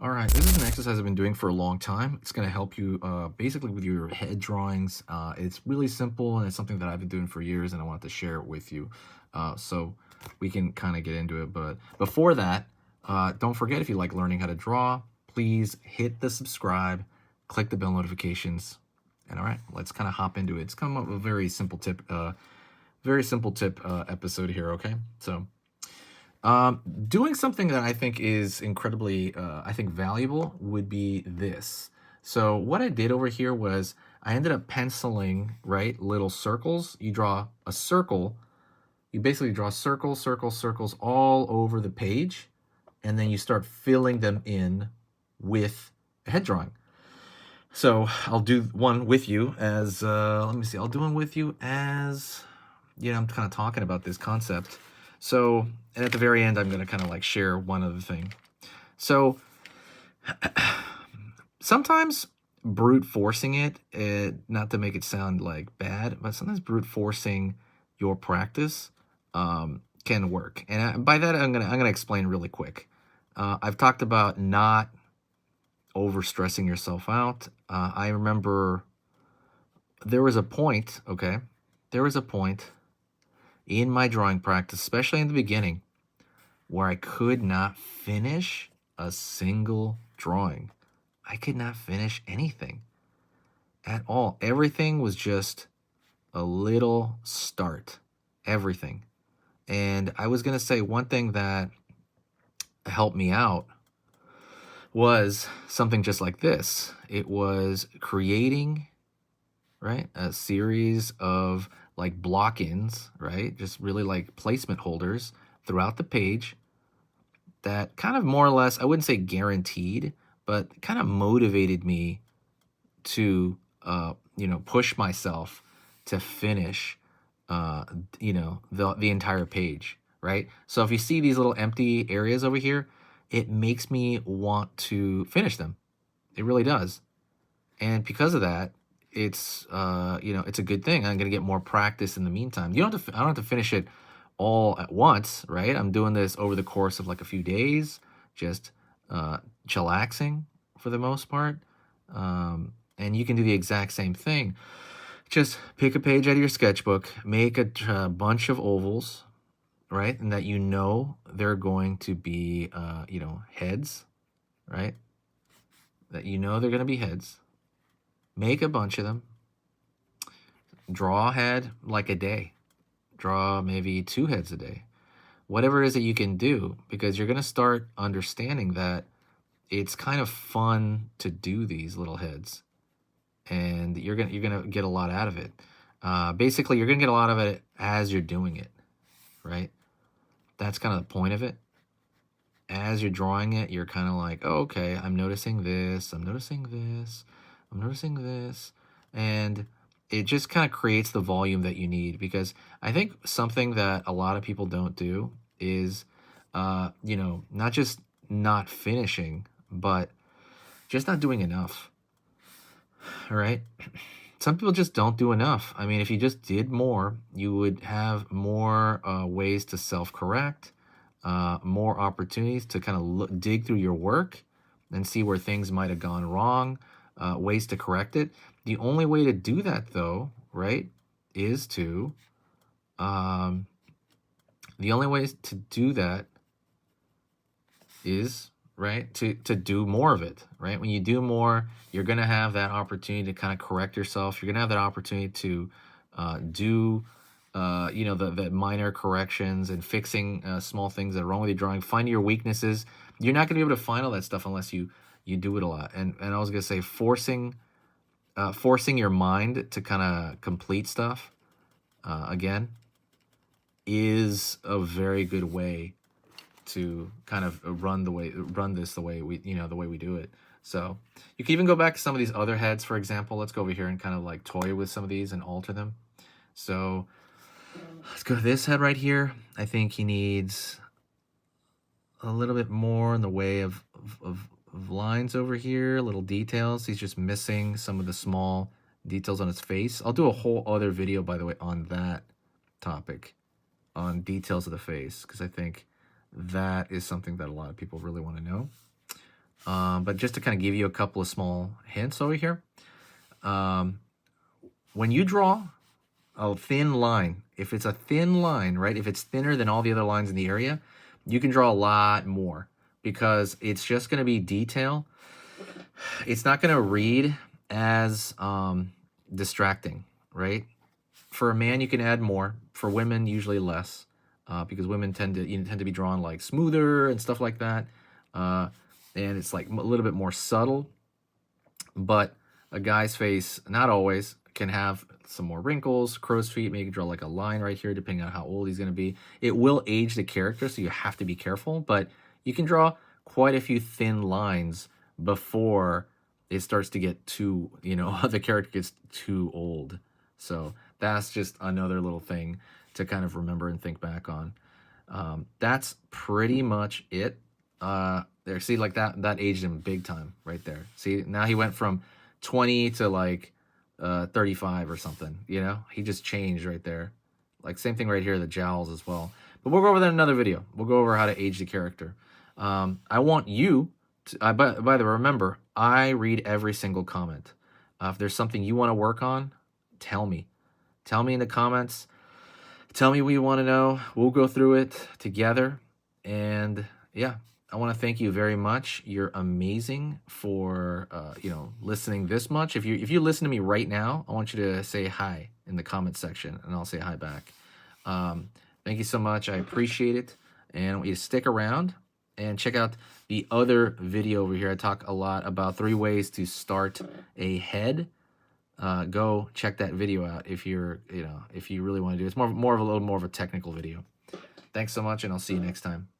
All right, this is an exercise I've been doing for a long time. It's going to help you basically with your head drawings. It's really simple and it's something that I've been doing for years and I wanted to share it with you. So we can kind of get into it. But before that, don't forget, if you like learning how to draw, please hit the subscribe, click the bell notifications. And all right, let's kind of hop into it. It's kind of a very simple tip, episode here, okay? So doing something that I think is incredibly, valuable would be this. So what I did over here was I ended up penciling, right, little circles. You draw a circle. You basically draw circles, circles, circles all over the page, and then you start filling them in with a head drawing. So I'll do one with you as, let me see, I'll do one with you as, I'm kind of talking about this concept. So, and at the very end, I'm going to kind of like share one other thing. So sometimes brute forcing not to make it sound like bad, but sometimes brute forcing your practice can work. And by that, I'm gonna explain really quick. I've talked about not over stressing yourself out. I remember there was a point, okay? There was a point in my drawing practice, especially in the beginning, where I could not finish a single drawing. I could not finish anything at all. Everything was just a little start. Everything. And I was going to say one thing that helped me out was something just like this. It was creating, right, a series of like block-ins, right, just really like placement holders throughout the page that kind of more or less, I wouldn't say guaranteed, but kind of motivated me to, push myself to finish, the entire page, right? So if you see these little empty areas over here, it makes me want to finish them. It really does. And because of that, it's, it's a good thing. I'm going to get more practice in the meantime. I don't have to finish it all at once, right? I'm doing this over the course of like a few days, just chillaxing for the most part. And you can do the exact same thing. Just pick a page out of your sketchbook, make a bunch of ovals, right? And that they're going to be, heads, right? That they're going to be heads. Make a bunch of them. Draw a head like a day. Draw maybe 2 heads a day. Whatever it is that you can do, because you're going to start understanding that it's kind of fun to do these little heads. And you're gonna get a lot out of it. Basically, you're going to get a lot of it as you're doing it, right? That's kind of the point of it. As you're drawing it, you're kind of like, oh, okay, I'm noticing this, I'm noticing this, I'm noticing this. And it just kind of creates the volume that you need, because I think something that a lot of people don't do is, not just not finishing, but just not doing enough, all right? Some people just don't do enough. I mean, if you just did more, you would have more ways to self-correct, more opportunities to kind of dig through your work and see where things might have gone wrong, ways to correct it. The only way to do that, though, right, is to, the only way to do that is, right, to do more of it, right? When you do more, you're going to have that opportunity to kind of correct yourself. You're going to have that opportunity to do, the minor corrections and fixing small things that are wrong with your drawing, finding your weaknesses. You're not going to be able to find all that stuff unless you do it a lot. And I was going to say forcing your mind to kind of complete stuff, again, is a very good way to kind of run this the way we do it. So you can even go back to some of these other heads, for example. Let's go over here and kind of like toy with some of these and alter them. So let's go to this head right here. I think he needs a little bit more in the way of lines over here, little details. He's just missing some of the small details on his face. I'll do a whole other video, by the way, on that topic, on details of the face, because I think that is something that a lot of people really want to know. But just to kind of give you a couple of small hints over here. When you draw a thin line, if it's a thin line, right? If it's thinner than all the other lines in the area, you can draw a lot more because it's just going to be detail. It's not going to read as distracting, right? For a man, you can add more. For women, usually less, because women tend to be drawn like smoother and stuff like that, and it's like a little bit more subtle. But a guy's face, not always, can have some more wrinkles, crow's feet. Maybe draw like a line right here, depending on how old he's going to be. It will age the character, so you have to be careful. But you can draw quite a few thin lines before it starts to get too, the character gets too old. So that's just another little thing to kind of remember and think back on. That's pretty much it. There, see, like that aged him big time right there. See, now he went from 20 to like 35 or something. He just changed right there. Like same thing right here, the jowls as well. But we'll go over that in another video. We'll go over how to age the character. I want you to, by the way, remember, I read every single comment. If there's something you want to work on, tell me. Tell me in the comments. Tell me what you want to know. We'll go through it together. And yeah, I want to thank you very much. You're amazing for listening this much. If you listen to me right now, I want you to say hi in the comment section, and I'll say hi back. Thank you so much. I appreciate it, and I want you to stick around and check out the other video over here. I talk a lot about 3 ways to start a head. Go check that video out if you're if you really want to do it. It's more of a little more of a technical video. Thanks so much, and I'll see you next time.